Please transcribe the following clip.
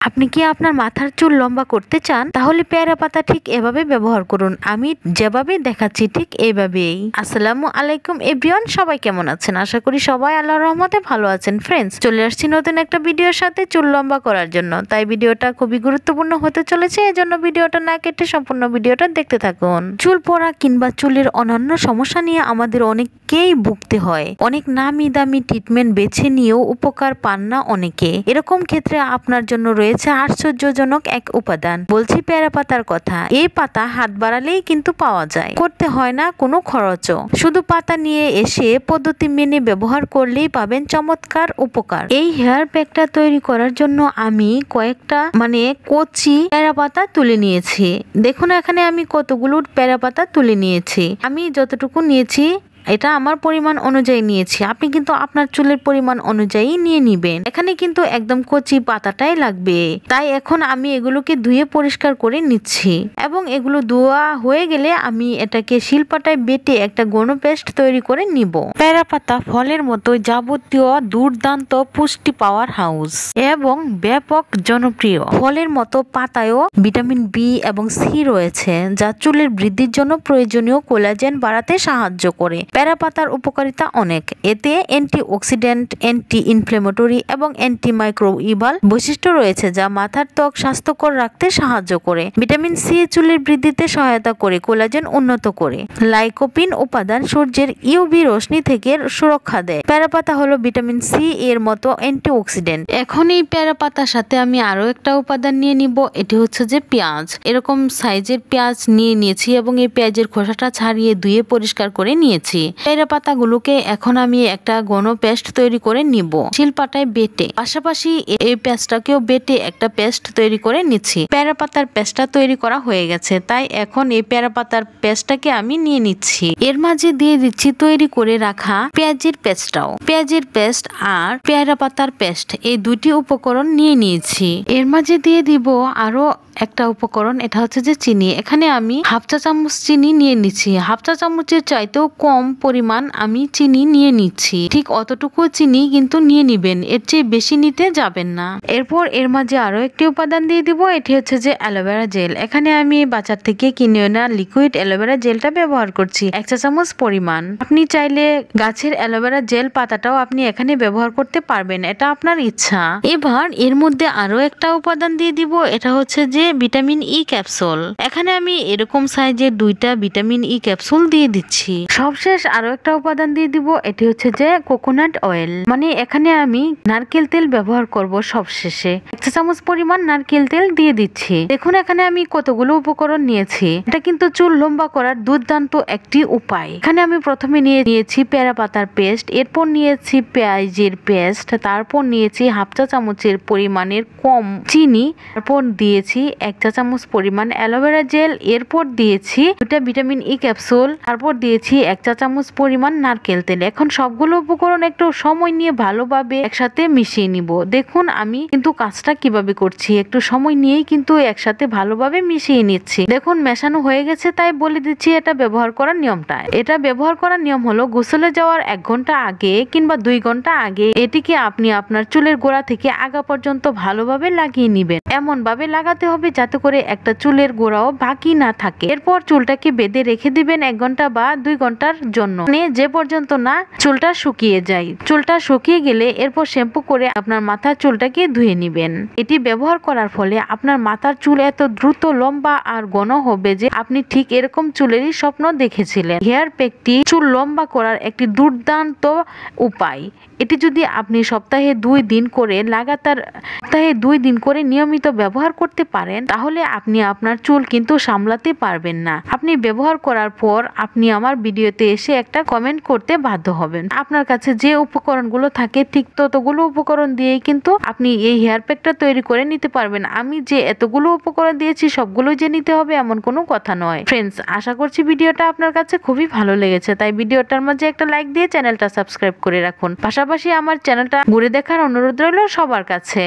আপনি কি আপনার মাথার চুল লম্বা করতে চান? তাহলে পেয়ারা পাতা ঠিক এভাবে ব্যবহার করুন। আমি যেভাবে দেখাচ্ছি ঠিক এইভাবেই। আসসালামু আলাইকুম এভরিওয়ান, সবাই কেমন আছেন? আশা করি সবাই আল্লাহর রহমতে ভালো আছেন। ফ্রেন্ডস, চলে আসছি নতুন একটা ভিডিওর সাথে চুল লম্বা করার জন্য। তাই ভিডিওটা খুবই গুরুত্বপূর্ণ হতে চলেছে, এজন্য ভিডিওটা না কেটে সম্পূর্ণ ভিডিওটা দেখতে থাকুন। চুল পড়া কিংবা চুলের অন্যান্য সমস্যা নিয়ে আমাদের অনেককেই ভুগতে হয়। অনেক নামি দামি ট্রিটমেন্ট বেছে নিয়েও উপকার পান না অনেকে। এরকম ক্ষেত্রে আপনার জন্য রয়েছে আশ্চর্যজনক এক উপাদান। বলছি পেয়ারা পাতার কথা। এই পাতা হাত বাড়ালেই কিন্তু পাওয়া যায়, করতে হয় না কোনো খরচও। শুধু পাতা নিয়ে এসে পদ্ধতি মেনে ব্যবহার করলেই পাবেন চমৎকার উপকার। এই হেয়ার প্যাকটা তৈরি করার জন্য আমি কয়েকটা কচি পেয়ারা পাতা তুলে নিয়েছি। দেখুন এখানে আমি কতগুলো পেয়ারা পাতা তুলে নিয়েছি। আমি যতটুকু নিয়েছি এটা আমার পরিমাণ অনুযায়ী নিয়েছি। আপনি কিন্তু আপনার চুলের পরিমাণ অনুযায়ী নিয়ে নিবেন। এখানে কিন্তু একদম কচি পাতাটাই লাগবে। তাই এখন আমি এগুলোকে ধুয়ে পরিষ্কার করে নিচ্ছি এবং এগুলো ধোয়া হয়ে গেলে আমি এটাকে শিলপাটায় বেটে একটা ঘন পেস্ট তৈরি করে নিব। পেয়ারা পাতা ফলের মতো যাবতীয় দুর্দান্ত পুষ্টি পাওয়ার হাউস এবং ব্যাপক জনপ্রিয়। ফলের মতো পাতায়ও ভিটামিন বি এবং সি রয়েছে, যা চুলের বৃদ্ধির জন্য প্রয়োজনীয় কোলাজেন বাড়াতে সাহায্য করে। পেয়ারা পাতার উপকারিতা অনেক। এতে অ্যান্টিঅক্সিডেন্ট, অ্যান্টি ইনফ্লেমেটরি এবং অ্যান্টি মাইক্রোবিয়াল বৈশিষ্ট্য রয়েছে, যা মাথার ত্বক স্বাস্থ্যকর রাখতে সাহায্য করে। ভিটামিন সি চুলের বৃদ্ধিতে সহায়তা করে, কোলাজেন উন্নত করে। লাইকোপিন উপাদান সূর্যের ইউভি রশ্মি থেকে সুরক্ষা দেয়। পেয়ারা পাতা হলো ভিটামিন সি এর মতো অ্যান্টিঅক্সিডেন্ট। এখন এই পেয়ারা পাতার সাথে আমি আরো একটা উপাদান নিয়ে নিব। এটি হচ্ছে যে পেঁয়াজ। এরকম সাইজের পেঁয়াজ নিয়ে নিয়েছি এবং এই পেঁয়াজের খোসাটা ছাড়িয়ে ধুয়ে পরিষ্কার করে নিয়েছি। পেয়ারা পাতাগুলোকে এখন আমি একটা ঘন পেস্ট তৈরি করে নিব শিলপাটায় বেটে। পাশাপাশি এই পেস্টটাকেও বেটে একটা পেস্ট তৈরি করে নিচ্ছি। পেয়ারা পাতার পেস্টটা তৈরি করা হয়ে গেছে, তাই এখন এই পেয়ারা পাতার পেস্টটাকে আমি নিয়ে নিচ্ছি। এর মাঝে দিয়ে দিচ্ছি তৈরি করে রাখা পেঁয়াজের পেস্টটাও। পেঁয়াজের পেস্ট আর পেয়ারা পাতার পেস্ট এই দুটি উপকরণ নিয়ে নিয়েছি। এর মাঝে দিয়ে দিব আরো একটা উপকরণ, এটা হচ্ছে যে চিনি। এখানে আমি হাফ চা চামচ চিনি নিয়ে নিচ্ছি। হাফ চা চামচের চাইতেও কম পরিমাণ আমি চিনি নিয়ে নিচ্ছি। ঠিক অতটুকু চিনি কিন্তু নিয়ে নিবেন, এর চেয়ে বেশি নিতে যাবেন না। এরপর এর মাঝে আরো একটি উপাদান দিয়ে দিব, এটি হচ্ছে যে অ্যালোভেরা জেল। এখানে আমি বাজার থেকে কিনে আনা লিকুইড অ্যালোভেরা জেলটা ব্যবহার করছি 1 চা চামচ পরিমাণ। আপনি চাইলে গাছের অ্যালোভেরা জেল পাতাটাও আপনি এখানে ব্যবহার করতে পারবেন, এটা আপনার ইচ্ছা। এবার এর মধ্যে আরো একটা উপাদান দিয়ে দিব, এটা হচ্ছে যে ভিটামিন ই ক্যাপসুল। এখানে আমি এরকম সাইজের 2টা ভিটামিন ই ক্যাপসুল দিয়ে দিচ্ছি। সবশেষ আরো একটা উপাদান দিয়ে দিব, এটি হচ্ছে যে কোকোনাট অয়েল। এখানে আমি নারকেল তেল ব্যবহার করব সবশেষে। 1 চা চামচ পরিমাণ নারকেল তেল দিয়ে দিচ্ছি। দেখুন এখানে আমি কতগুলো উপকরণ নিয়েছি। এটা কিন্তু চুল লম্বা করার দুর্দান্ত একটি উপায়। এখানে আমি প্রথমে নিয়েছি পেয়ারা পাতার পেস্ট, এরপর নিয়েছি পেঁয়াজের পেস্ট, তারপর নিয়েছি হাফ চা চামচের পরিমাণের কম চিনি, তারপর দিয়েছি 1 চা চামচ পরিমাণ অ্যালোভেরা জেল, এরপর দিয়েছি 2টা ভিটামিন ই ক্যাপসুল, তারপর দিয়েছি 1 চা চামচ পরিমাণ নারকেল তেল। এখন সবগুলো উপকরণ একটু সময় নিয়ে ভালোভাবে একসাথে মিশিয়ে নিব। দেখুন আমি কিন্তু কাজটা কিভাবে করছি, একটু সময় নিয়েই কিন্তু একসাথে ভালোভাবে মিশিয়ে নিচ্ছি। দেখুন মেশানো হয়ে গেছে, তাই বলে দিচ্ছি এটা ব্যবহার করার নিয়মটা। এটা ব্যবহার করার নিয়ম হলো গোসলে যাওয়ার 1 ঘন্টা আগে কিংবা 2 ঘন্টা আগে এটিকে আপনি আপনার চুলের গোড়া থেকে আগা পর্যন্ত ভালোভাবে লাগিয়ে নিবেন। এমন ভাবে লাগাতে হবে যাতে করে একটা চুলের গোড়াও বাকি না থাকে। এরপর চুলটাকে বেঁধে রেখে দিবেন 1 ঘন্টা বা 2 ঘন্টার জন্য, যে পর্যন্ত না চুলটা শুকিয়ে যায়। চুলটা শুকিয়ে গেলে এরপর শ্যাম্পু করে আপনার মাথার চুলটাকে ধুয়ে নিবেন। এটি ব্যবহার করার ফলে আপনার মাথার চুল এত দ্রুত লম্বা আর ঘন হবে যে আপনি ঠিক এরকম চুলেরই স্বপ্ন দেখেছিলেন। হেয়ার প্যাকটি চুল লম্বা করার একটি দুর্দান্ত উপায়। এটি যদি আপনি সপ্তাহে 2 দিন করে নিয়মিত ব্যবহার করতে পারেন, তাহলে আপনি আপনার চুল কিন্তু সামলাতে পারবেন না। আপনি ব্যবহার করার পর আপনি আমার ভিডিওতে এসে একটা কমেন্ট করতে বাধ্য হবেন। আপনার কাছে যে উপকরণগুলো থাকে ঠিক ততগুলো উপকরণ দিয়েই কিন্তু আপনি এই হেয়ার প্যাকটা তৈরি করে নিতে পারবেন। আমি যে এতগুলো উপকরণ দিয়েছি সবগুলো যে নিতে হবে এমন কোনো কথা নয়। ফ্রেন্ডস, আশা করছি ভিডিওটা আপনার কাছে খুবই ভালো লেগেছে, তাই ভিডিওটার মাঝে একটা লাইক দিয়ে চ্যানেলটা সাবস্ক্রাইব করে রাখুন। পাশাপাশি আমার চ্যানেলটা ঘুরে দেখার অনুরোধ রইল সবার কাছে।